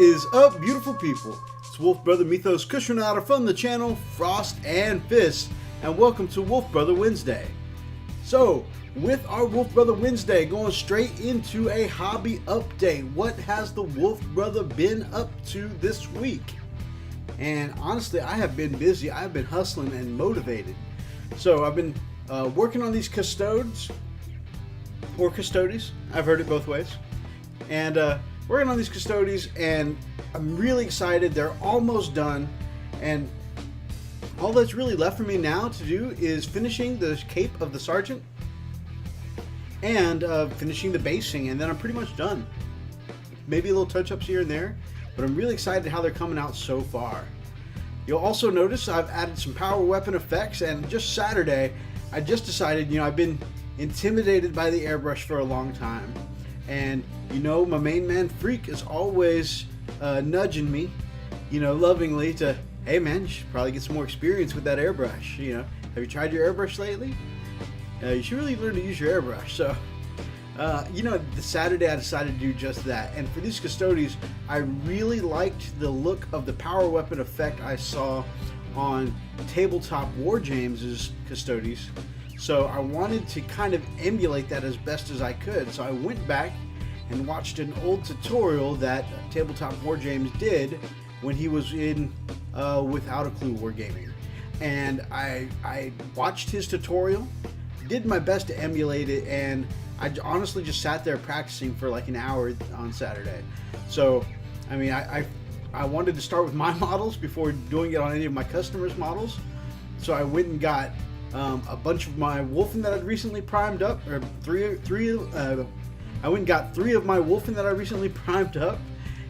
is up, beautiful people? It's Wolfbrother Mythos Cushionada from the channel Frost and Fist, and welcome to Wolfbrother Wednesday. So, with our Wolfbrother Wednesday, going straight into a hobby update. What has the Wolfbrother been up to this week? And honestly, I have been busy. I've been hustling and motivated. So I've been working on these Custodes, or Custodes. I've heard it both ways. And working on these Custodes, and I'm really excited. They're almost done. And all that's really left for me now to do is finishing the cape of the sergeant and finishing the basing, and then I'm pretty much done. Maybe a little touch-ups here and there, but I'm really excited how they're coming out so far. You'll also notice I've added some power weapon effects, and just Saturday I just decided, I've been intimidated by the airbrush for a long time, and my main man Freak is always nudging me, lovingly to, hey man, you should probably get some more experience with that airbrush. Have you tried your airbrush lately? You should really learn to use your airbrush. So the Saturday I decided to do just that, and for these Custodes I really liked the look of the power weapon effect I saw on TableTop WarJames' Custodes, so I wanted to kind of emulate that as best as I could. So I went back and watched an old tutorial that TableTop WarJames did when he was in Without a Clue Wargaming, and I watched his tutorial, did my best to emulate it, and I honestly just sat there practicing for like an hour on Saturday. So I wanted to start with my models before doing it on any of my customers' models. So I went and got a bunch of my Wolfen that I'd recently primed up, or I went and got 3 of my Wolfen that I recently primed up,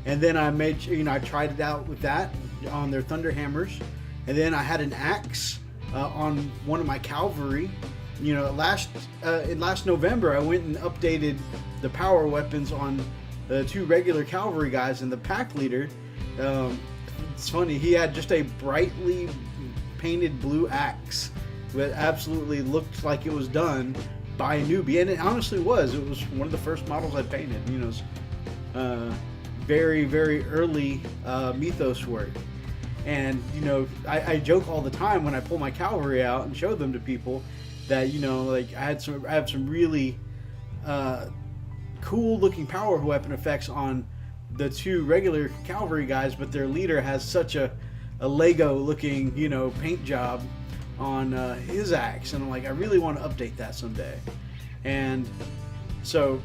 and then I made I tried it out with that on their Thunder Hammers, and then I had an axe on one of my cavalry. Last November I went and updated the power weapons on the 2 regular cavalry guys, and the pack leader, it's funny, he had just a brightly painted blue axe that absolutely looked like it was done by a newbie, and it honestly was. It was one of the first models I painted. Very, very early Mythos work. And I joke all the time when I pull my cavalry out and show them to people that I have some really cool looking power weapon effects on the 2 regular cavalry guys, but their leader has such a Lego looking paint job on his axe, and I'm like, I really want to update that someday. And so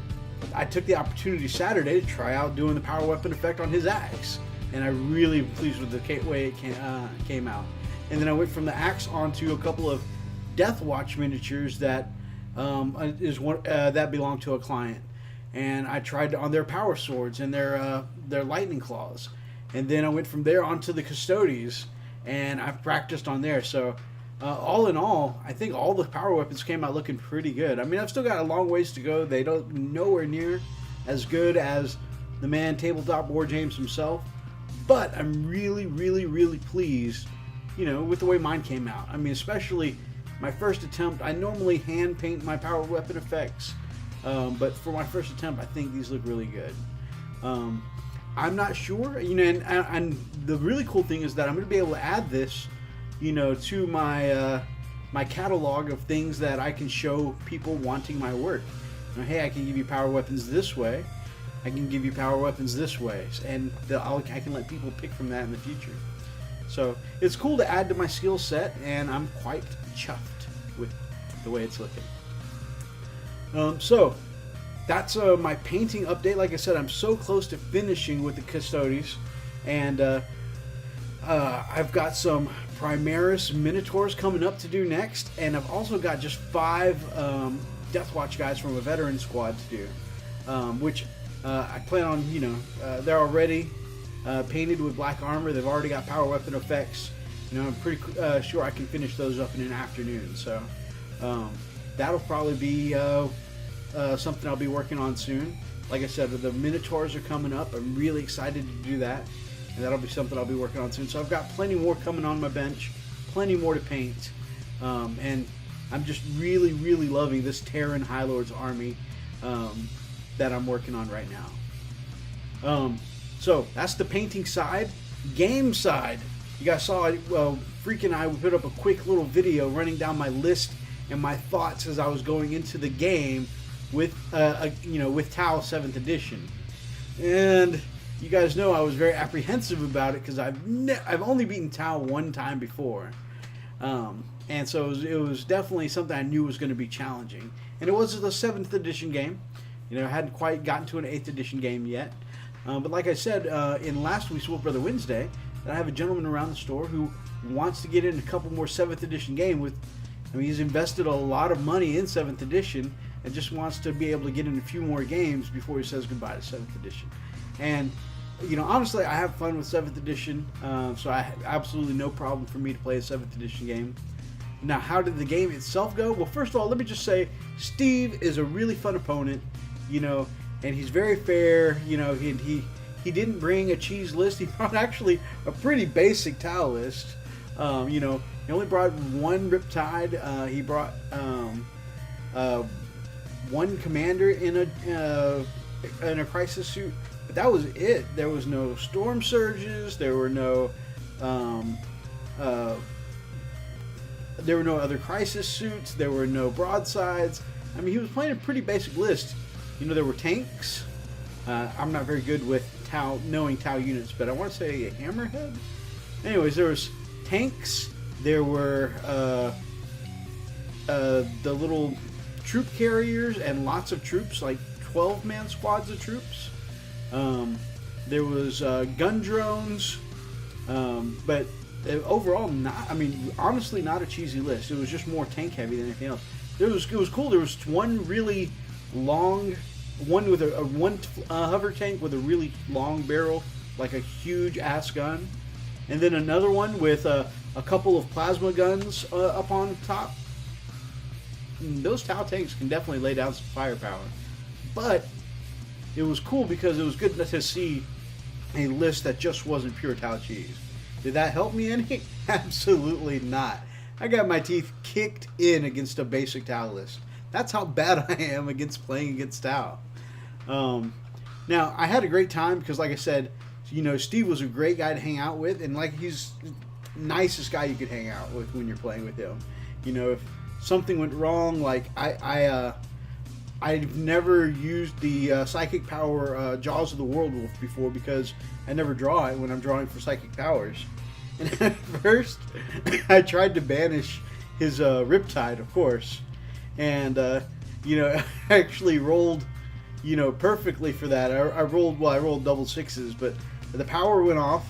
I took the opportunity Saturday to try out doing the power weapon effect on his axe, and I really pleased with the way it came out. And then I went from the axe onto a couple of Death Watch miniatures that that belong to a client, and I tried on their power swords and their lightning claws, and then I went from there onto the Custodes, and I practiced on there. So all in all, I think all the power weapons came out looking pretty good. I've still got a long ways to go. They don't nowhere near as good as the man TableTop WarJames himself, but I'm really, really, really pleased with the way mine came out. Especially my first attempt. I normally hand paint my power weapon effects, but for my first attempt, I think these look really good. I'm not sure, and the really cool thing is that I'm going to be able to add this, to my my catalog of things that I can show people wanting my work. Hey, I can give you power weapons this way. I can give you power weapons this way, and I can let people pick from that in the future. So it's cool to add to my skill set, and I'm quite chuffed with the way it's looking. So that's my painting update. Like I said, I'm so close to finishing with the Custodes, and I've got some Primaris Minotaurs coming up to do next, and I've also got just 5 Death Watch guys from a veteran squad to do, which I plan on, they're already painted with black armor. They've already got power weapon effects. I'm pretty sure I can finish those up in an afternoon. So that'll probably be something I'll be working on soon. Like I said, the Minotaurs are coming up. I'm really excited to do that, and that'll be something I'll be working on soon. So I've got plenty more coming on my bench, plenty more to paint, and I'm just really, really loving this Terran High Lords army that I'm working on right now. So that's the painting side. Game side. You guys saw, well, Freak and I put up a quick little video running down my list and my thoughts as I was going into the game with, with Tau 7th Edition. And you guys know I was very apprehensive about it because I've only beaten Tau one time before. And so it was definitely something I knew was going to be challenging. And it was the 7th Edition game. I hadn't quite gotten to an 8th Edition game yet. But like I said in last week's Wolfbrother Wednesday, that I have a gentleman around the store who wants to get in a couple more 7th Edition game with. He's invested a lot of money in 7th Edition and just wants to be able to get in a few more games before he says goodbye to 7th Edition. And, honestly, I have fun with 7th Edition, so I have absolutely no problem for me to play a 7th Edition game. Now, how did the game itself go? Well, first of all, let me just say, Steve is a really fun opponent, and he's very fair. He didn't bring a cheese list. He brought actually a pretty basic Tau list. He only brought one Riptide. He brought one commander in a crisis suit, but that was it. There was no storm surges. There were no other crisis suits. There were no broadsides. He was playing a pretty basic list. There were tanks. I'm not very good with knowing Tau units, but I want to say a hammerhead. Anyways, there was tanks. There were the little troop carriers and lots of troops, like 12-man squads of troops. There was gun drones, but overall, honestly, not a cheesy list. It was just more tank heavy than anything else. It was cool. There was one really long, one with one hover tank with a really long barrel, like a huge ass gun, and then another one with a couple of plasma guns up on top. Those Tau tanks can definitely lay down some firepower, but it was cool because it was good to see a list that just wasn't pure Tau cheese. Did that help me any? Absolutely not. I got my teeth kicked in against a basic Tau list. That's how bad I am against playing against Tau. Now, I had a great time because, like I said, Steve was a great guy to hang out with, and he's the nicest guy you could hang out with when you're playing with him. If something went wrong, I've never used the psychic power Jaws of the World Wolf before because I never draw it when I'm drawing for psychic powers. And at first, I tried to banish his Riptide, of course, and I actually rolled, perfectly for that. I rolled double sixes, but the power went off.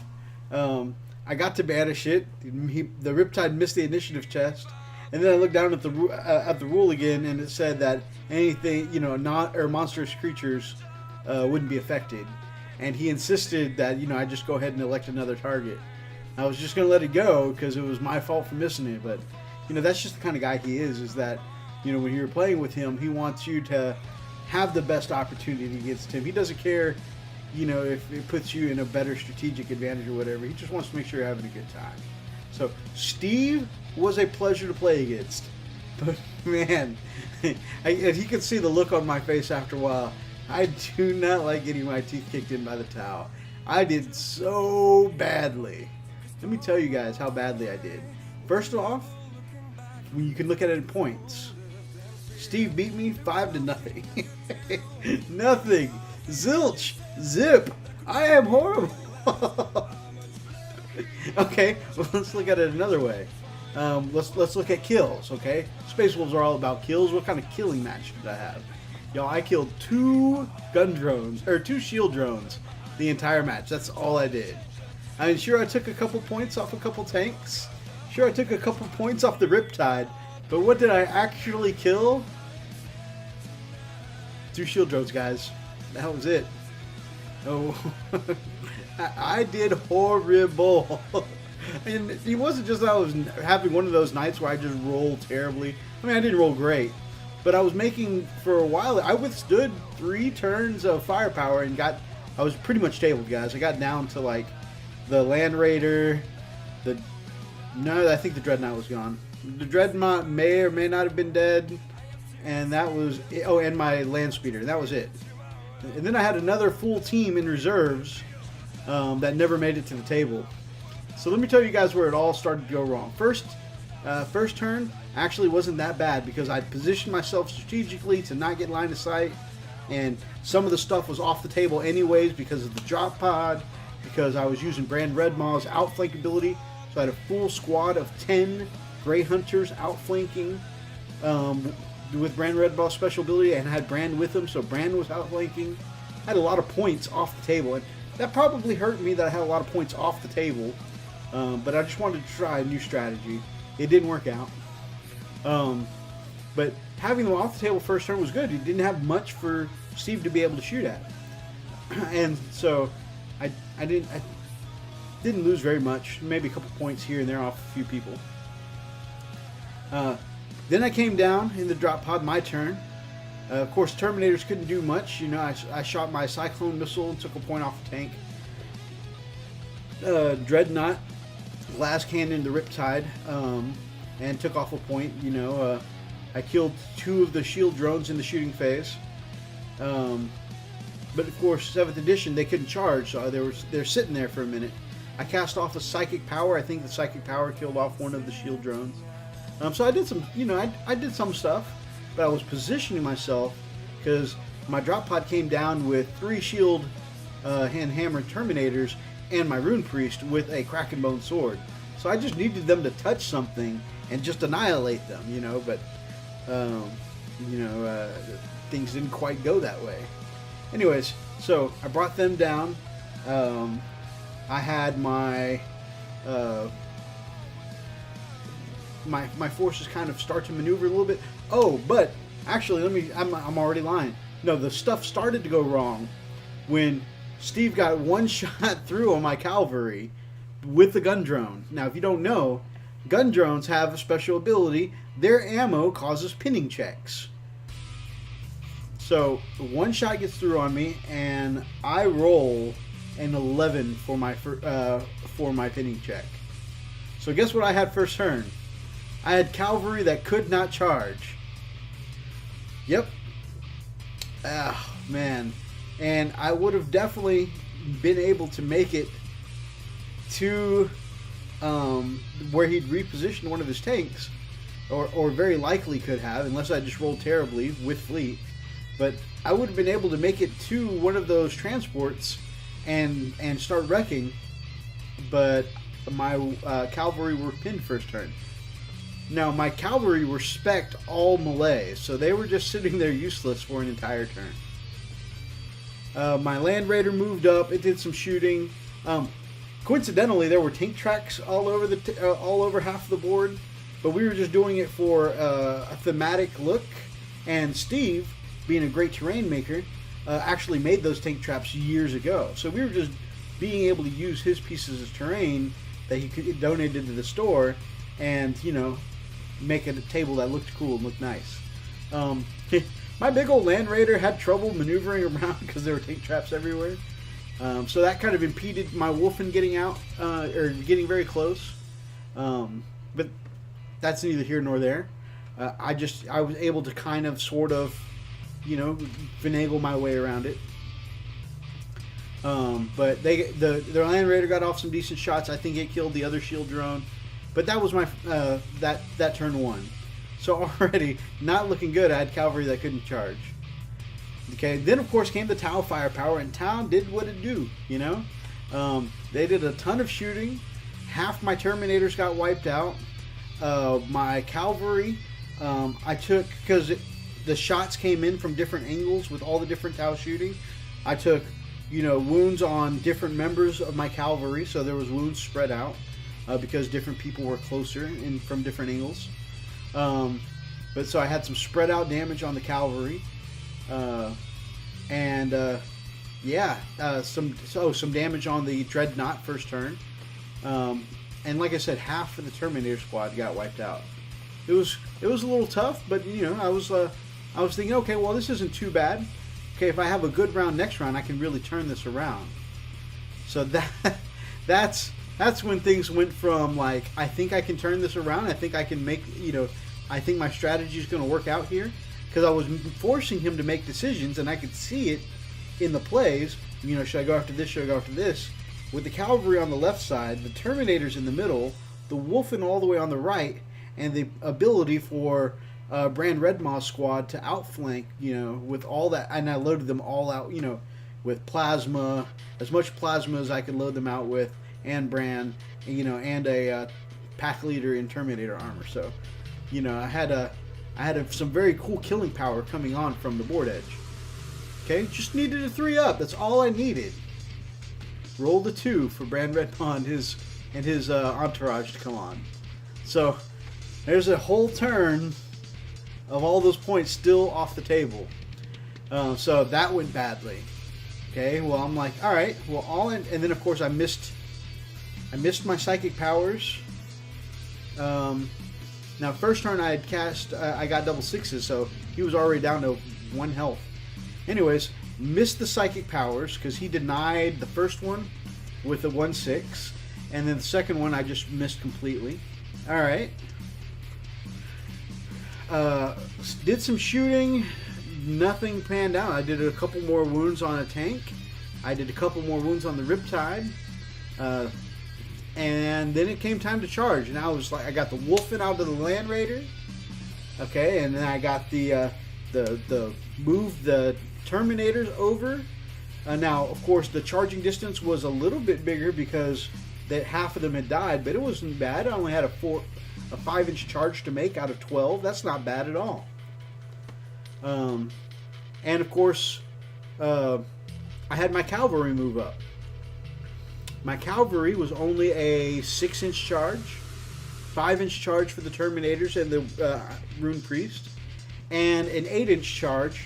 I got to banish it. The Riptide missed the initiative chest. And then I looked down at the rule again, and it said that anything, monstrous creatures wouldn't be affected. And he insisted that, I just go ahead and elect another target. I was just going to let it go because it was my fault for missing it. But, that's just the kind of guy he is that, when you're playing with him, he wants you to have the best opportunity against him. He doesn't care, if it puts you in a better strategic advantage or whatever. He just wants to make sure you're having a good time. So, Steve was a pleasure to play against. But, man, if you could see the look on my face after a while, I do not like getting my teeth kicked in by the Tau. I did so badly. Let me tell you guys how badly I did. First off, when you can look at it in points, Steve beat me 5-0. Nothing. Zilch. Zip. I am horrible. Okay, well, let's look at it another way. Let's look at kills, okay? Space Wolves are all about kills. What kind of killing match did I have? Y'all, I killed 2 shield drones the entire match. That's all I did. Sure, I took a couple points off a couple tanks. Sure, I took a couple points off the Riptide. But what did I actually kill? 2 shield drones, guys. That was it. Oh, I did horrible. And it wasn't just that I was having one of those nights where I just rolled terribly. I didn't roll great, but I was making, for a while, I withstood 3 turns of firepower and I was pretty much tabled, guys. I got down to the Land Raider, I think the Dreadnought was gone. The Dreadnought may or may not have been dead, and that was, and my Land Speeder, that was it. And then I had another full team in reserves that never made it to the table. So let me tell you guys where it all started to go wrong. First turn actually wasn't that bad because I positioned myself strategically to not get line of sight, and some of the stuff was off the table anyways because of the drop pod, because I was using Brand Red Maw's outflank ability. So I had a full squad of 10 Grey Hunters outflanking with Brand Red Maw's special ability, and I had Brand with him, so Brand was outflanking. I had a lot of points off the table, and that probably hurt me that I had a lot of points off the table, but I just wanted to try a new strategy. It didn't work out. But having them off the table first turn was good. He didn't have much for Steve to be able to shoot at. And so I didn't lose very much, maybe a couple points here and there off a few people. Then I came down in the drop pod, my turn. Of course, Terminators couldn't do much. You know, I shot my Cyclone missile and took a point off the tank. Dreadnought glass cannoned the Riptide and took off a point. You know, I killed 2 of the shield drones in the shooting phase. But of course, 7th edition, they couldn't charge, so they're sitting there for a minute. I cast off a Psychic Power. I think the Psychic Power killed off one of the shield drones. So I did some, you know, I did some stuff, but I was positioning myself because my drop pod came down with 3 shield hand hammer Terminators and my Rune Priest with a Krakenbone sword. So I just needed them to touch something and just annihilate them, you know, but things didn't quite go that way. Anyways, so I brought them down. I had my my forces kind of start to maneuver a little bit. Oh, but actually, I'm already lying. No, the stuff started to go wrong when Steve got one shot through on my cavalry with the gun drone. Now, if you don't know, gun drones have a special ability. Their ammo causes pinning checks. So one shot gets through on me, and I roll an 11 for my pinning check. So guess what I had first turn? I had cavalry that could not charge. Yep. Ah, man. And I would have definitely been able to make it to where he'd repositioned one of his tanks, or very likely could have, unless I just rolled terribly with fleet. But I would have been able to make it to one of those transports and start wrecking, but my cavalry were pinned first turn. Now, my cavalry were spec'd all melee, so they were just sitting there useless for an entire turn. My Land Raider moved up. It did some shooting. Coincidentally, there were tank tracks all over half of the board, but we were just doing it for a thematic look. And Steve, being a great terrain maker, actually made those tank traps years ago. So we were just being able to use his pieces of terrain that he donated to the store, and make a table that looked cool and looked nice. My big old Land Raider had trouble maneuvering around because there were tank traps everywhere. So that kind of impeded my Wolfen getting out, or getting very close. But that's neither here nor there. I was able to kind of, sort of, finagle my way around it. But the Land Raider got off some decent shots. I think it killed the other shield drone. But that was my that turn 1. So already not looking good. I had cavalry that couldn't charge. Okay, then of course came the Tau firepower, and Tau did what it do. They did a ton of shooting. Half my Terminators got wiped out. My cavalry, I took, because the shots came in from different angles with all the different Tau shooting. I took, wounds on different members of my cavalry, so there was wounds spread out because different people were closer and from different angles. But so I had some spread out damage on the cavalry, some damage on the Dreadnought first turn, and like I said, half of the Terminator squad got wiped out. It was a little tough, but I was thinking, okay, well, this isn't too bad. Okay, if I have a good round next round, I can really turn this around. So that's when things went from, like, I think I can turn this around. I think I can make, I think my strategy is going to work out here. Because I was forcing him to make decisions, and I could see it in the plays. Should I go after this? Should I go after this? with the cavalry on the left side, the Terminators in the middle, the Wolfen all the way on the right, and the ability for Brand Redmaw's squad to outflank, with all that. And I loaded them all out, with plasma, as much plasma as I could load them out with, and Brand, and a pack leader in Terminator armor. So, I had some very cool killing power coming on from the board edge. Okay, just needed a 3-up. That's all I needed. Rolled a 2 for Brand Redmaw and his entourage to come on. So there's a whole turn of all those points still off the table. So that went badly. Okay, well I'm like, all right, well all in, and then of course I missed my psychic powers. Now first turn I had cast, I got double 6s, so he was already down to 1 health. Anyways, missed the psychic powers because he denied the first one with a 1/6, and then the second one I just missed completely. All right. Did some shooting, nothing panned out. I did a couple more wounds on a tank. I did a couple more wounds on the Riptide. And then it came time to charge, and I was like, I got the Wolfen out of the Land Raider. Okay, and then I got the move the Terminators over. Now, of course, the charging distance was a little bit bigger because that half of them had died, but it wasn't bad. I only had a 5-inch charge to make out of 12. That's not bad at all. And of course, I had my cavalry move up. My cavalry was only a 6-inch charge, 5-inch charge for the Terminators and the Rune Priest, and an 8-inch charge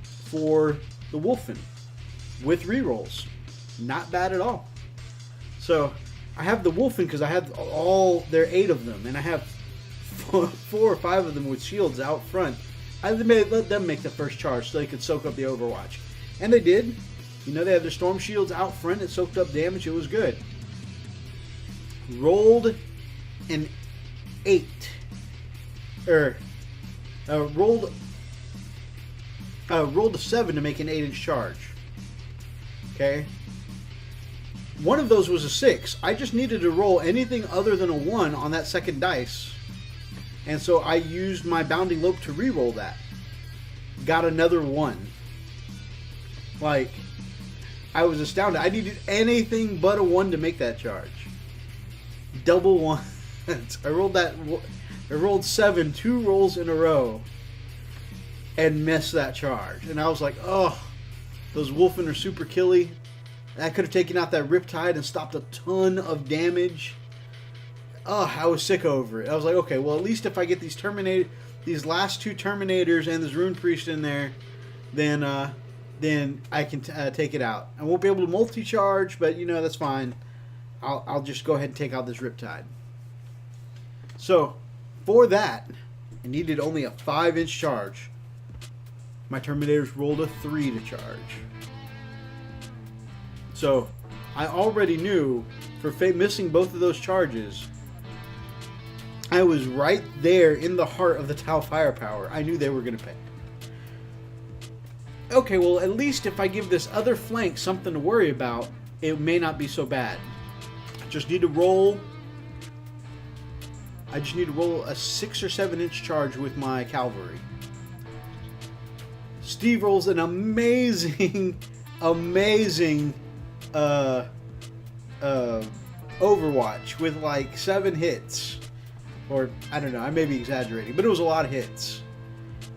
for the Wolfen with rerolls. Not bad at all. So I have the Wolfen because I had there are 8 of them, and I have 4 or 5 of them with shields out front. I let them make the first charge so they could soak up the Overwatch, and they did. They had their storm shields out front. It soaked up damage. It was good. Rolled an 8. Rolled a 7 to make an 8-inch charge. Okay. One of those was a 6. I just needed to roll anything other than a 1 on that second dice. And so I used my Bounding Lope to re-roll that. Got another 1. Like, I was astounded. I needed anything but a 1 to make that charge. Double 1. I rolled 7, 2 rolls in a row, and missed that charge. And I was like, oh, those Wolfen are super killy. I could have taken out that Riptide and stopped a ton of damage. Oh, I was sick over it. I was like, okay, well, at least if I get these last 2 Terminators and this Rune Priest in there, then I can take it out. I won't be able to multi-charge, but that's fine. I'll just go ahead and take out this Riptide. So for that, I needed only a 5-inch charge. My Terminators rolled a 3 to charge. So I already knew for missing both of those charges, I was right there in the heart of the Tau firepower. I knew they were going to pay. Okay, well, at least if I give this other flank something to worry about, it may not be so bad. I just need to roll a 6 or 7-inch charge with my cavalry. Steve rolls an amazing Overwatch with like 7 hits. Or, I don't know, I may be exaggerating, but it was a lot of hits.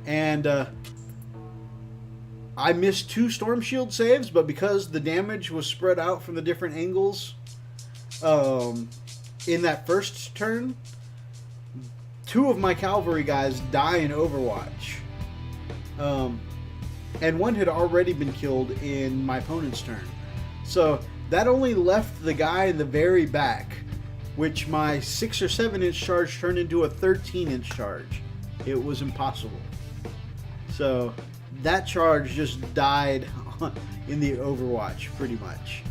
And I missed 2 Storm Shield saves, but because the damage was spread out from the different angles in that first turn, 2 of my cavalry guys die in Overwatch. And 1 had already been killed in my opponent's turn. So that only left the guy in the very back, which my 6 or 7-inch charge turned into a 13-inch charge. It was impossible. So that charge just died in the Overwatch, pretty much.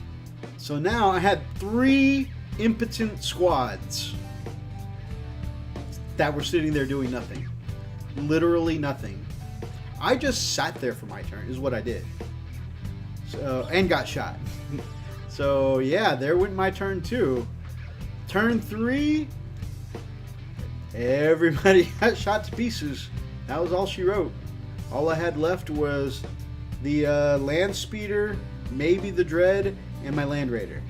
So now I had 3 impotent squads that were sitting there doing nothing. Literally nothing. I just sat there for my turn, is what I did. So, and got shot. So yeah, there went my turn 2. Turn 3, everybody got shot to pieces. That was all she wrote. All I had left was the land speeder, maybe the dread, and my land raider.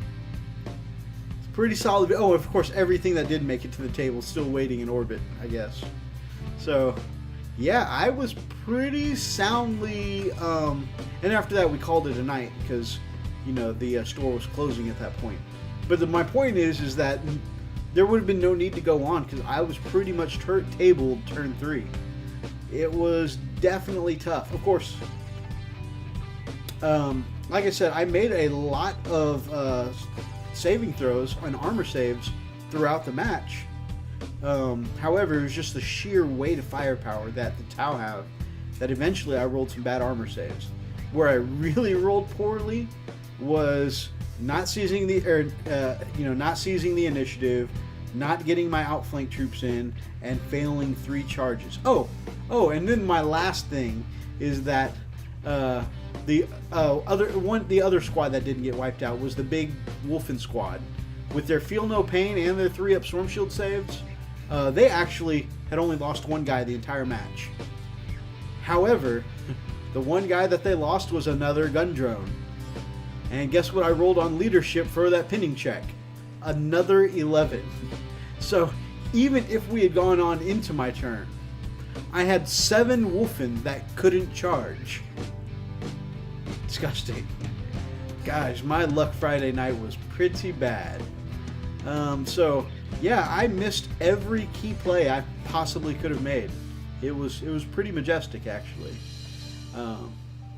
It's pretty solid. Oh, of course, everything that did make it to the table is still waiting in orbit, I guess. So yeah, I was pretty soundly, and after that we called it a night because, you know, the store was closing at that point. But my point is that there would have been no need to go on because I was pretty much tabled turn 3. It was definitely tough. Of course, like I said, I made a lot of saving throws and armor saves throughout the match. However, it was just the sheer weight of firepower that the Tau have that eventually I rolled some bad armor saves. Where I really rolled poorly was not seizing the not seizing the initiative, not getting my outflank troops in, and failing 3 charges. Oh, and then my last thing is that the other squad that didn't get wiped out was the big Wolfen squad with their feel no pain and their 3-up storm shield saves. They actually had only lost 1 guy the entire match. However, the 1 guy that they lost was another gun drone. And guess what I rolled on leadership for that pinning check? Another 11. So even if we had gone on into my turn, I had 7 Wolfen that couldn't charge. Disgusting. Guys, my luck Friday night was pretty bad. So yeah, I missed every key play I possibly could have made. It was pretty majestic, actually.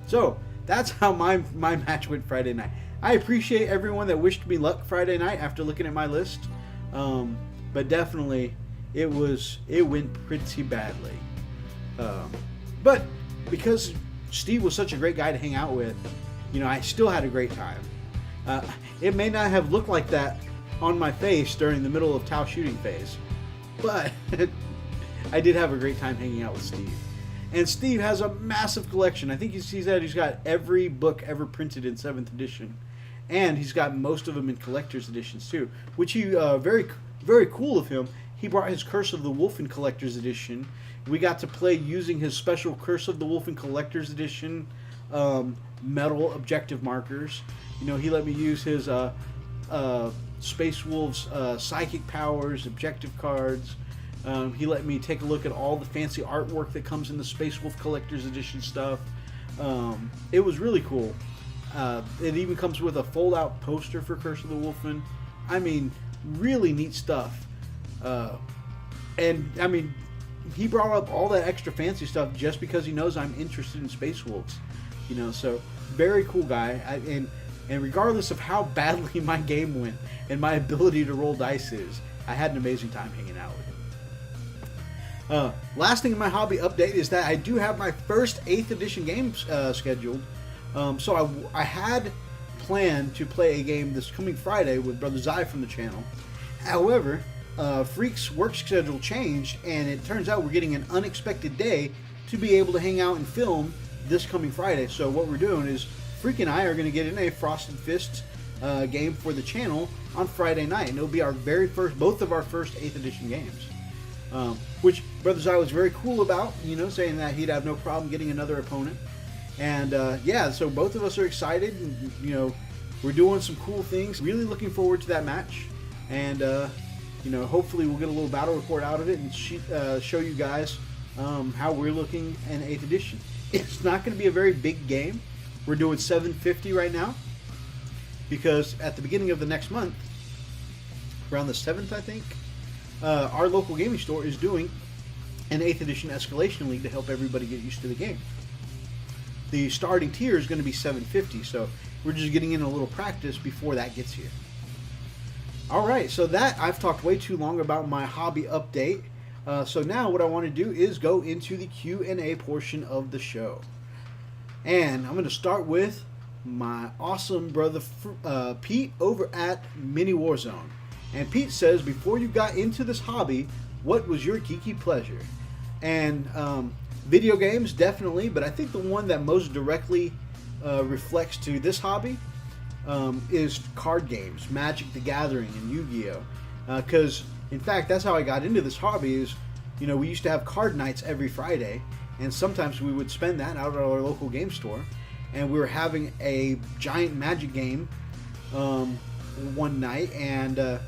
So that's how my match went Friday night. I appreciate everyone that wished me luck Friday night after looking at my list, but definitely it went pretty badly. But because Steve was such a great guy to hang out with, you know, I still had a great time. It may not have looked like that on my face during the middle of Tau shooting phase, but I did have a great time hanging out with Steve. And Steve has a massive collection. I think he said he's got every book ever printed in 7th edition, and he's got most of them in collector's editions too, which he very, very cool of him. He brought his Curse of the Wolfen collector's edition. We got to play using his special Curse of the Wolfen collector's edition metal objective markers. You know, he let me use his Space Wolves psychic powers, objective cards. He let me take a look at all the fancy artwork that comes in the Space Wolf Collector's Edition stuff. It was really cool. It even comes with a fold-out poster for Curse of the Wolfen. I mean, really neat stuff. And, I mean, he brought up all that extra fancy stuff just because he knows I'm interested in Space Wolves. You know, so very cool guy. And regardless of how badly my game went and my ability to roll dice is, I had an amazing time hanging out with him. Last thing in my hobby update is that I do have my first 8th edition game scheduled. So I had planned to play a game this coming Friday with Brother Zai from the channel. However, Freak's work schedule changed, and it turns out we're getting an unexpected day to be able to hang out and film this coming Friday. So what we're doing is Freak and I are going to get in a Frosted Fist game for the channel on Friday night, and it'll be our both of our first 8th edition games. Which Brother Zai was very cool about, you know, saying that he'd have no problem getting another opponent. And yeah, so both of us are excited, and, you know, we're doing some cool things. Really looking forward to that match. And, you know, hopefully we'll get a little battle report out of it and show you guys how we're looking in 8th edition. It's not going to be a very big game. We're doing 750 right now because at the beginning of the next month, around the 7th, I think, our local gaming store is doing an 8th edition escalation league to help everybody get used to the game. The starting tier is going to be 750, so we're just getting in a little practice before that gets here. Alright, so that I've talked way too long about my hobby update. So now what I want to do is go into the Q&A portion of the show. And I'm going to start with my awesome brother Pete over at Mini Warzone. And Pete says, before you got into this hobby, what was your geeky pleasure? And video games, definitely, but I think the one that most directly reflects to this hobby is card games, Magic the Gathering and Yu-Gi-Oh. Because, in fact, that's how I got into this hobby is, you know, we used to have card nights every Friday, and sometimes we would spend that out at our local game store, and we were having a giant Magic game one night, and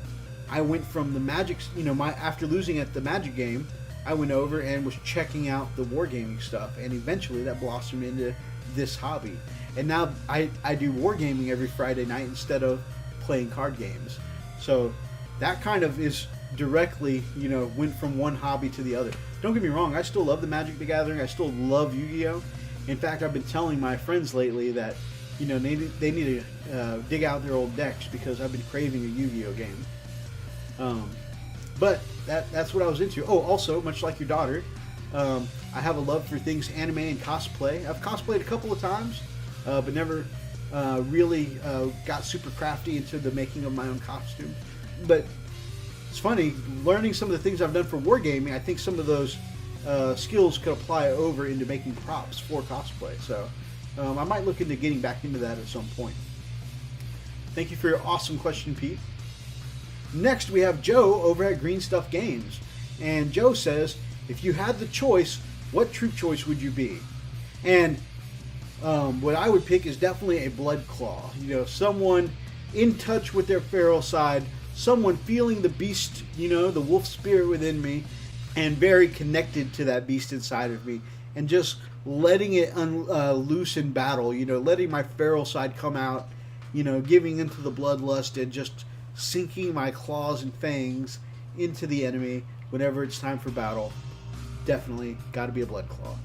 I went from the Magic, you know, after losing at the Magic game, I went over and was checking out the wargaming stuff, and eventually that blossomed into this hobby. And now I do wargaming every Friday night instead of playing card games. So that kind of is directly, you know, went from one hobby to the other. Don't get me wrong, I still love the Magic the Gathering. I still love Yu-Gi-Oh! In fact, I've been telling my friends lately that, you know, they need to dig out their old decks because I've been craving a Yu-Gi-Oh! Game. But that's what I was into. Oh, also, much like your daughter, I have a love for things anime and cosplay. I've cosplayed a couple of times, but never really got super crafty into the making of my own costume. But it's funny, learning some of the things I've done for wargaming, I think some of those skills could apply over into making props for cosplay. So I might look into getting back into that at some point. Thank you for your awesome question, Pete. Next, we have Joe over at Green Stuff Games. And Joe says, if you had the choice, what troop choice would you be? And what I would pick is definitely a Blood Claw. You know, someone in touch with their feral side, someone feeling the beast, you know, the wolf spirit within me, and very connected to that beast inside of me, and just letting it loose in battle, you know, letting my feral side come out, you know, giving into the bloodlust and just sinking my claws and fangs into the enemy whenever it's time for battle. Definitely got to be a Blood Claw.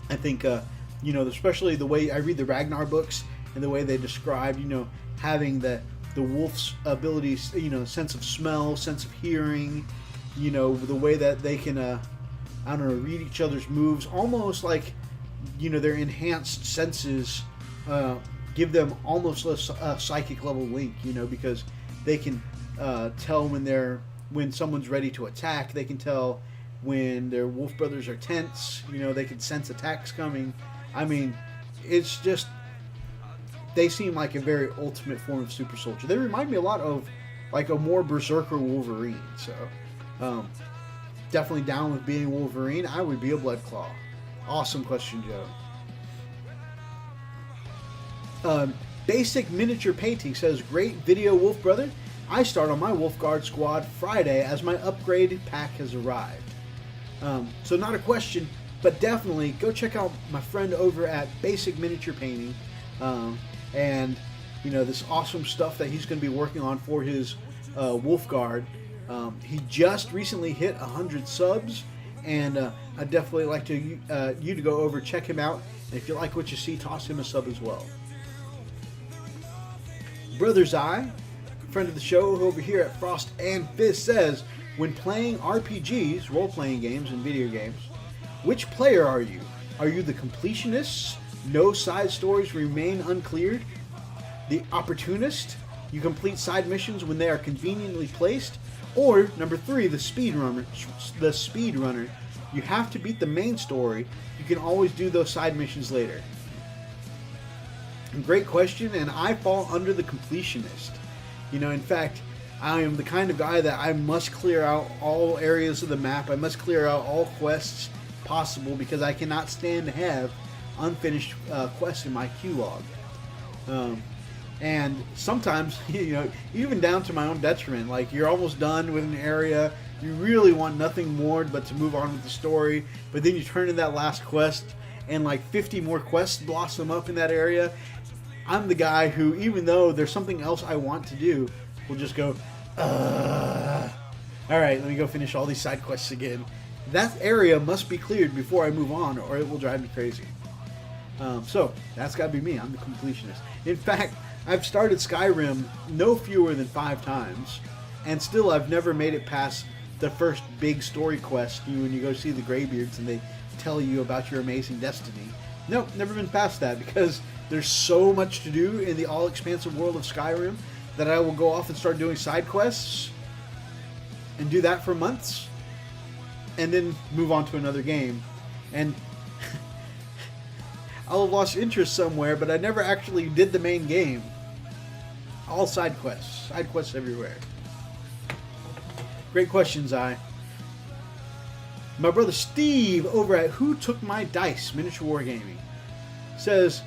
I think, you know, especially the way I read the Ragnar books and the way they describe, you know, having the wolf's abilities, you know, sense of smell, sense of hearing, you know, the way that they can, I don't know, read each other's moves, almost like, you know, their enhanced senses give them almost a psychic level link, you know, because they can tell when someone's ready to attack. They can tell when their Wolfbrothers are tense. You know, they can sense attacks coming. I mean, it's just, they seem like a very ultimate form of super soldier. They remind me a lot of like a more berserker Wolverine. So definitely down with being Wolverine. I would be a Blood Claw. Awesome question, Joe. Basic Miniature Painting says, great video, Wolfbrother. I start on my Wolfguard squad Friday as my upgraded pack has arrived. So not a question, but definitely go check out my friend over at Basic Miniature Painting, and you know, this awesome stuff that he's going to be working on for his Wolfguard. He just recently hit 100 subs, and I'd definitely like to you to go over, check him out, and if you like what you see, toss him a sub as well. Brother's Eye, friend of the show over here at Frost and Fizz, says, when playing RPGs, role-playing games and video games, which player are you? Are you the completionist? No side stories remain uncleared? The opportunist? You complete side missions when they are conveniently placed? Or, number 3, the speedrunner. The speedrunner. You have to beat the main story. You can always do those side missions later. Great question, and I fall under the completionist. You know, in fact, I am the kind of guy that I must clear out all areas of the map. I must clear out all quests possible because I cannot stand to have unfinished quests in my queue log. And sometimes, you know, even down to my own detriment, like you're almost done with an area, you really want nothing more but to move on with the story, but then you turn in that last quest and like 50 more quests blossom up in that area. I'm the guy who, even though there's something else I want to do, will just go, alright, let me go finish all these side quests again. That area must be cleared before I move on, or it will drive me crazy. So, that's got to be me. I'm the completionist. In fact, I've started Skyrim no fewer than 5 times, and still I've never made it past the first big story quest, when you go see the Greybeards and they tell you about your amazing destiny. Nope, never been past that, because there's so much to do in the all-expansive world of Skyrim that I will go off and start doing side quests and do that for months and then move on to another game. And I'll have lost interest somewhere, but I never actually did the main game. All side quests. Side quests everywhere. Great questions, I. My brother Steve over at Who Took My Dice Miniature Wargaming says,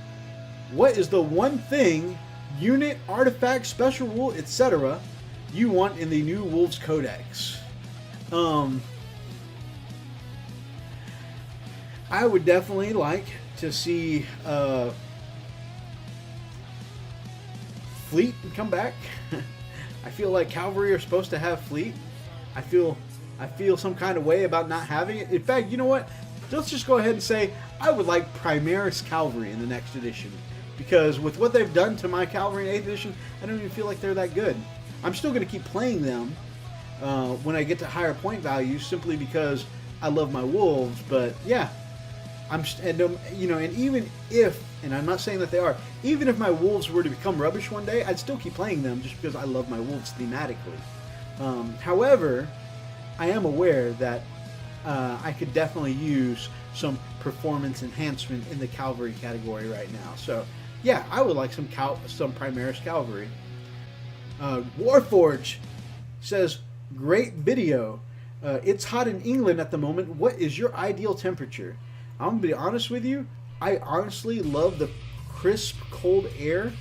what is the one thing, unit, artifact, special rule, etc. you want in the new Wolves Codex? I would definitely like to see fleet come back. I feel like cavalry are supposed to have fleet. I feel some kind of way about not having it. In fact, you know what? Let's just go ahead and say I would like Primaris Cavalry in the next edition, because with what they've done to my cavalry in 8th edition, I don't even feel like they're that good. I'm still going to keep playing them when I get to higher point values, simply because I love my wolves. But yeah, and even if, and I'm not saying that they are, even if my wolves were to become rubbish one day, I'd still keep playing them just because I love my wolves thematically. However, I am aware that I could definitely use some performance enhancement in the cavalry category right now. So yeah, I would like some Primaris cavalry. Warforge says, great video. It's hot in England at the moment. What is your ideal temperature? I'm going to be honest with you. I honestly love the crisp, cold air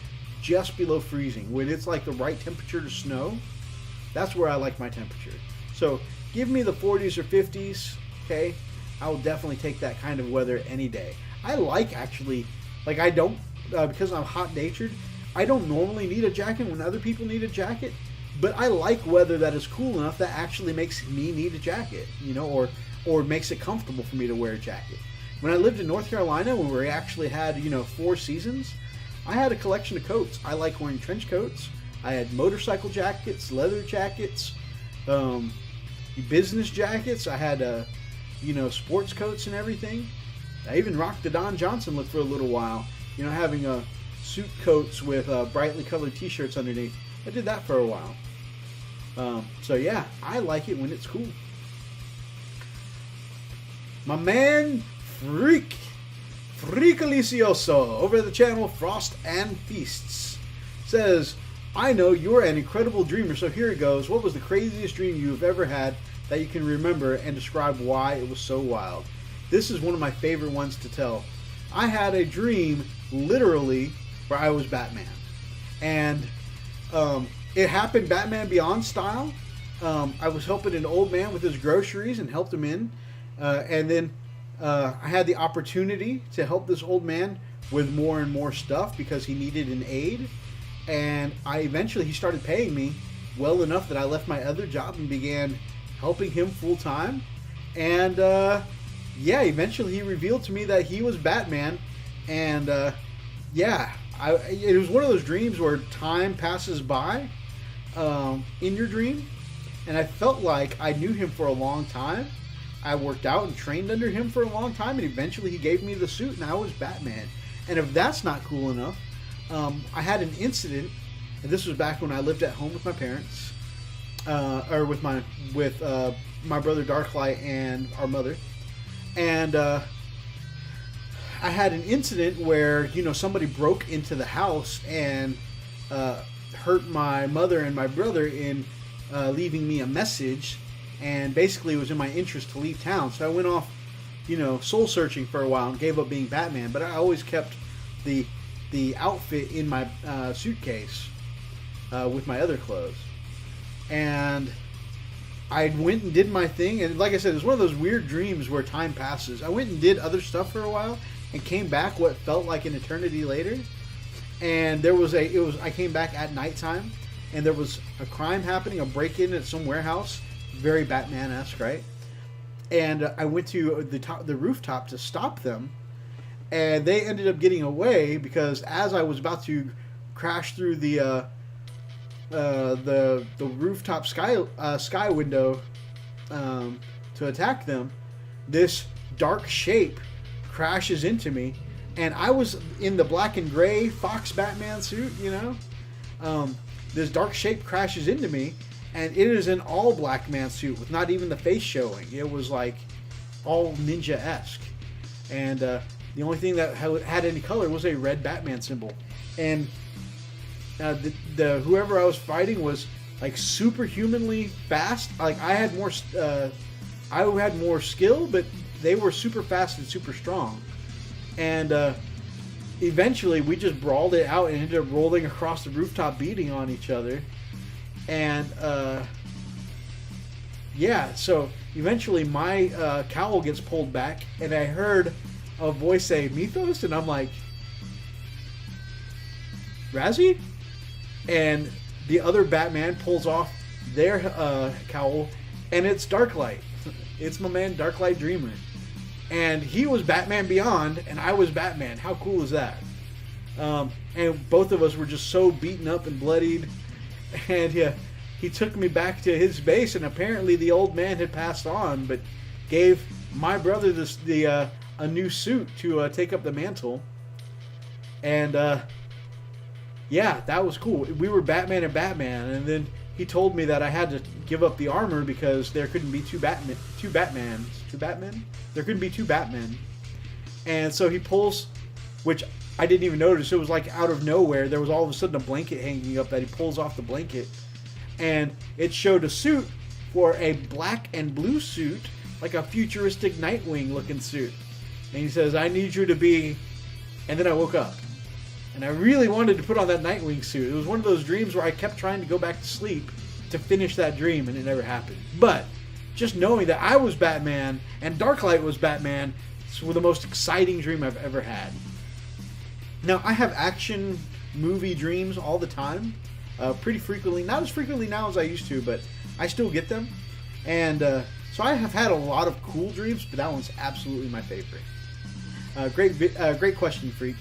just below freezing. When it's like the right temperature to snow, that's where I like my temperature. So give me the 40s or 50s, okay? I will definitely take that kind of weather any day. I like, actually, like I don't, because I'm hot-natured, I don't normally need a jacket when other people need a jacket, but I like weather that is cool enough that actually makes me need a jacket, or makes it comfortable for me to wear a jacket. When I lived in North Carolina, when we actually had, 4 seasons, I had a collection of coats. I like wearing trench coats. I had motorcycle jackets, leather jackets, business jackets. I had, sports coats and everything. I even rocked the Don Johnson look for a little while, having suit coats with brightly colored t-shirts underneath. I did that for a while. So yeah, I it when it's cool. My man Freakalicioso over the channel Frost and Feasts says, I know you're an incredible dreamer, so here it goes. What was the craziest dream you've ever had that you can remember, and describe why it was so wild? This is one of my favorite ones to tell. I had a dream, literally, where I was Batman. And it happened Batman Beyond style. I was helping an old man with his groceries and helped him in. And then I had the opportunity to help this old man with more and more stuff because he needed an aid. And he started paying me well enough that I left my other job and began helping him full time. And eventually he revealed to me that he was Batman. And it was one of those dreams where time passes by in your dream. And I felt like I knew him for a long time. I worked out and trained under him for a long time, and eventually he gave me the suit, and I was Batman. And if that's not cool enough, I had an incident, and this was back when I lived at home with my parents, or with my brother Darklight and our mother, and I had an incident where somebody broke into the house and hurt my mother and my brother in leaving me a message. And basically it was in my interest to leave town. So I went off, soul searching for a while and gave up being Batman. But I always kept the outfit in my suitcase with my other clothes. And I went and did my thing. And like I said, it was one of those weird dreams where time passes. I went and did other stuff for a while and came back what felt like an eternity later. And I came back at nighttime and there was a crime happening, a break-in at some warehouse. Very Batman-esque, right? And I went to the rooftop to stop them, and they ended up getting away because as I was about to crash through the rooftop sky window to attack them, this dark shape crashes into me, and I was in the black and gray Fox Batman suit, This dark shape crashes into me. And it is an all-black man suit with not even the face showing. It was like all ninja-esque. And the only thing that had any color was a red Batman symbol. And the whoever I was fighting was like superhumanly fast. Like I had more skill, but they were super fast and super strong. And eventually, we just brawled it out and ended up rolling across the rooftop, beating on each other. And yeah, so eventually my cowl gets pulled back, and I heard a voice say "Mythos," and I'm like, "Razzie?" And the other Batman pulls off their cowl, and it's Darklight. It's my man Darklight Dreamer. And he was Batman Beyond, and I was Batman. How cool is that? And both of us were just so beaten up and bloodied. And he took me back to his base, and apparently the old man had passed on, but gave my brother a new suit to take up the mantle. And yeah, that was cool. We were Batman and Batman, and then he told me that I had to give up the armor because there couldn't be two Batmen. There couldn't be two Batmen. And so he pulls, which I didn't even notice. It was like out of nowhere. There was all of a sudden a blanket hanging up that he pulls off the blanket. And it showed a suit for a black and blue suit, like a futuristic Nightwing looking suit. And he says, "I need you to be..." And then I woke up. And I really wanted to put on that Nightwing suit. It was one of those dreams where I kept trying to go back to sleep to finish that dream, and it never happened. But just knowing that I was Batman and Darklight was Batman was the most exciting dream I've ever had. Now, I have action movie dreams all the time, pretty frequently. Not as frequently now as I used to, but I still get them. And so I have had a lot of cool dreams, but that one's absolutely my favorite. Great question, Freak.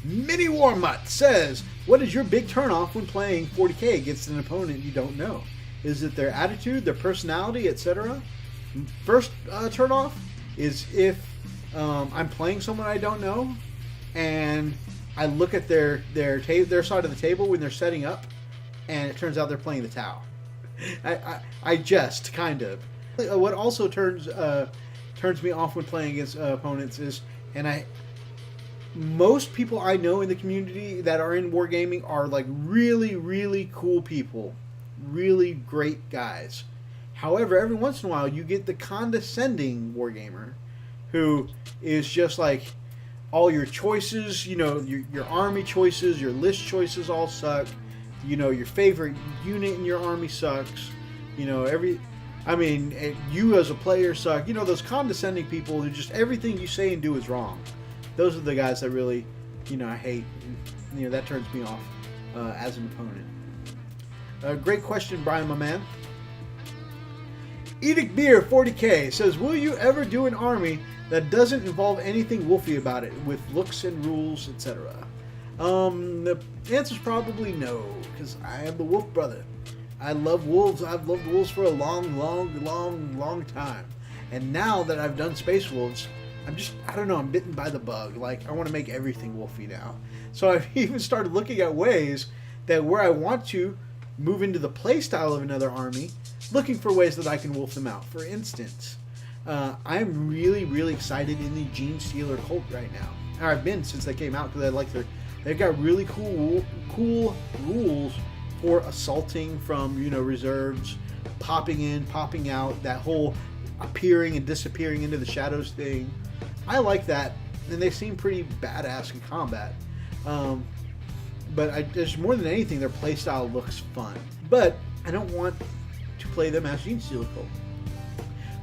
Mini WarMutt says, "What is your big turnoff when playing 40k against an opponent you don't know? Is it their attitude, their personality, etc.? First turnoff is if I'm playing someone I don't know, and I look at their side of the table when they're setting up, and it turns out they're playing the Tau. I jest, kind of. What also turns me off when playing against opponents is, most people I know in the community that are in wargaming are like really, really cool people. Really great guys. However, every once in a while you get the condescending wargamer who is just like, all your choices, your army choices, your list choices all suck. Your favorite unit in your army sucks. You as a player suck. Those condescending people who just everything you say and do is wrong. Those are the guys that really, I hate. That turns me off as an opponent. Great question, Brian, my man. IDICBeer 40k says, "Will you ever do an army that doesn't involve anything wolfy about it, with looks and rules, etc.?" The answer's probably no, because I am the Wolfbrother. I love wolves. I've loved wolves for a long, long, long, long time. And now that I've done Space Wolves, I'm bitten by the bug. Like, I want to make everything wolfy now. So I've even started looking at ways that where I want to move into the playstyle of another army, looking for ways that I can wolf them out. For instance, I'm really, really excited in the Gene Stealer cult right now. Or I've been since they came out, because they've got really cool rules for assaulting from, reserves, popping in, popping out, that whole appearing and disappearing into the shadows thing. I like that, and they seem pretty badass in combat. But just more than anything, their playstyle looks fun. But I don't want to play them as Gene Stealer Cult.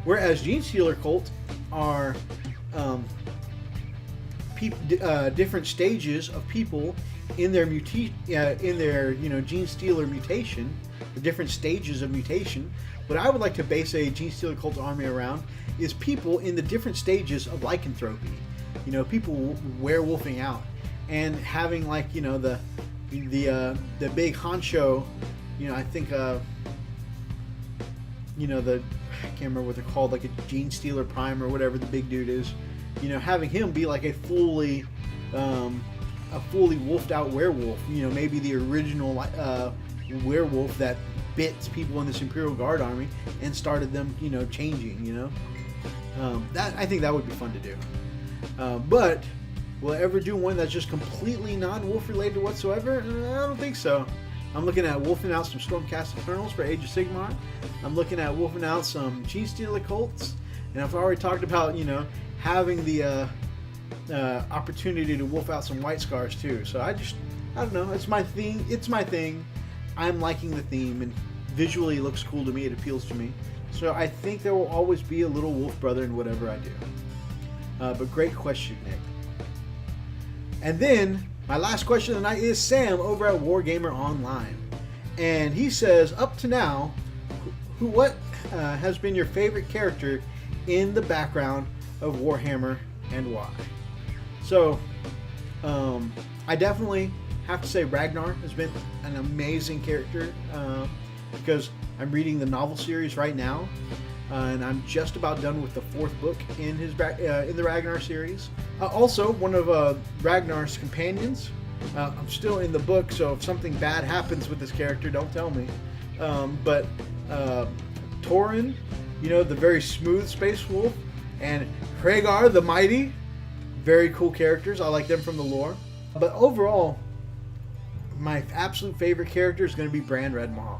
Whereas Gene Stealer Cult are different stages of people in their Gene Stealer mutation, the different stages of mutation. What I would like to base a Gene Stealer Cult army around is people in the different stages of lycanthropy. People werewolfing out and having the big honcho. I think I can't remember what they're called, like a Gene Stealer Prime or whatever the big dude is. Having him be like a fully wolfed out werewolf. Maybe the original werewolf that bit people in this Imperial Guard army and started them, changing. That I think that would be fun to do. But Will I ever do one that's just completely non-wolf related whatsoever? I don't think so. I'm looking at wolfing out some Stormcast Eternals for Age of Sigmar. I'm looking at wolfing out some Genestealer Cults. And I've already talked about, you know, having the opportunity to wolf out some White Scars too. So I don't know. It's my thing. It's my thing. I'm liking the theme, and visually it looks cool to me. It appeals to me. So I think there will always be a little Wolfbrother in whatever I do. But great question, Nick. And then my last question of the night is Sam over at WarGamerOnline, and he says, up to now, what has been your favorite character in the background of Warhammer and why? So, I definitely have to say Ragnar has been an amazing character because I'm reading the novel series right now, and I'm just about done with the 4th book in his in the Ragnar series. Also, one of Ragnar's companions. I'm still in the book, so if something bad happens with this character, don't tell me. But Torin, you know, the very smooth space wolf, and Rhaegar the Mighty, very cool characters. I like them from the lore. But overall, my absolute favorite character is going to be Bran Red Maw.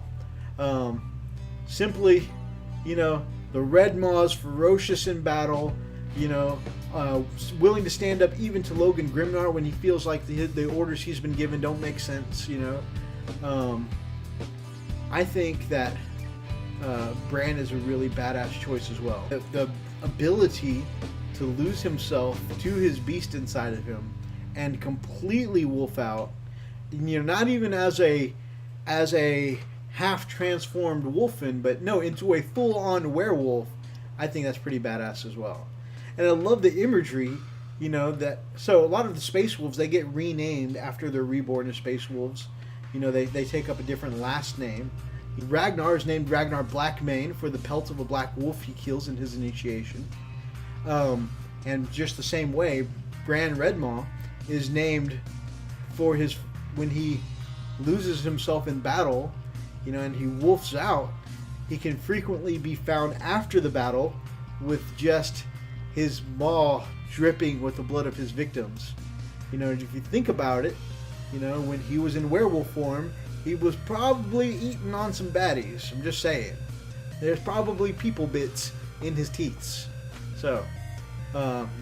Simply, you know, the Red Maw is ferocious in battle, you know, willing to stand up even to Logan Grimnar when he feels like the orders he's been given don't make sense, you know. I think that Bran is a really badass choice as well. The ability to lose himself to his beast inside of him and completely wolf out, you know, not even as a half transformed wolfen, but no, into a full on werewolf. I think that's pretty badass as well. And I love the imagery, you know, that so a lot of the space wolves, they get renamed after they're reborn as space wolves. You know, they take up a different last name. Ragnar is named Ragnar Blackmane for the pelt of a black wolf he kills in his initiation. And just the same way, Bran Redmaw is named for his when he loses himself in battle, you know, and he wolfs out. He can frequently be found after the battle with just his maw dripping with the blood of his victims. You know, if you think about it, you know, when he was in werewolf form, he was probably eating on some baddies. I'm just saying. There's probably people bits in his teeth. So,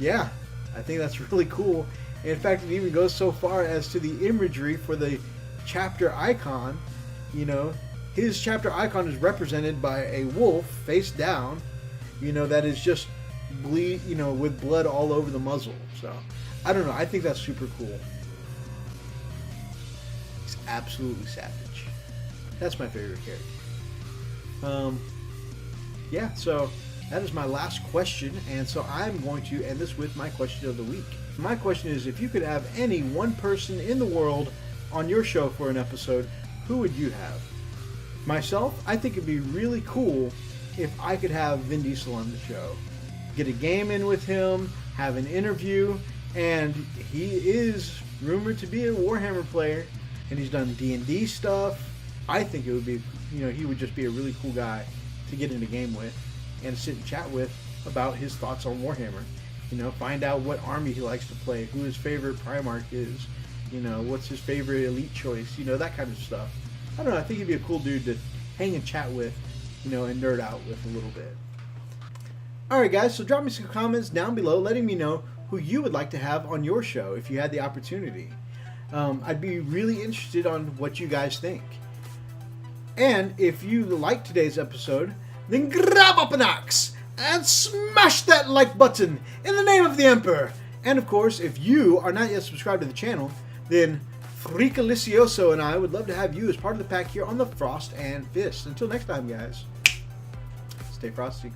yeah, I think that's really cool. In fact, it even goes so far as to the imagery for the chapter icon. You know, his chapter icon is represented by a wolf face down, you know, that is just you know, with blood all over the muzzle. So, I don't know. I think that's super cool. He's absolutely savage. That's my favorite character. Yeah, so that is my last question, and so I'm going to end this with my question of the week. My question is, if you could have any one person in the world on your show for an episode, who would you have? Myself, I think it'd be really cool if I could have Vin Diesel on the show. Get a game in with him, have an interview, and he is rumored to be a Warhammer player, and he's done D&D stuff. I think it would be, you know, he would just be a really cool guy to get in a game with and sit and chat with about his thoughts on Warhammer. You know, find out what army he likes to play, who his favorite Primarch is, you know, what's his favorite elite choice, you know, that kind of stuff. I don't know, I think he'd be a cool dude to hang and chat with, you know, and nerd out with a little bit. Alright guys, so drop me some comments down below letting me know who you would like to have on your show if you had the opportunity. I'd be really interested on what you guys think. And if you liked today's episode, then grab up an axe and smash that like button in the name of the Emperor. And of course, if you are not yet subscribed to the channel, then Freakalicioso and I would love to have you as part of the pack here on the Frost and Fist. Until next time, guys, stay frosty.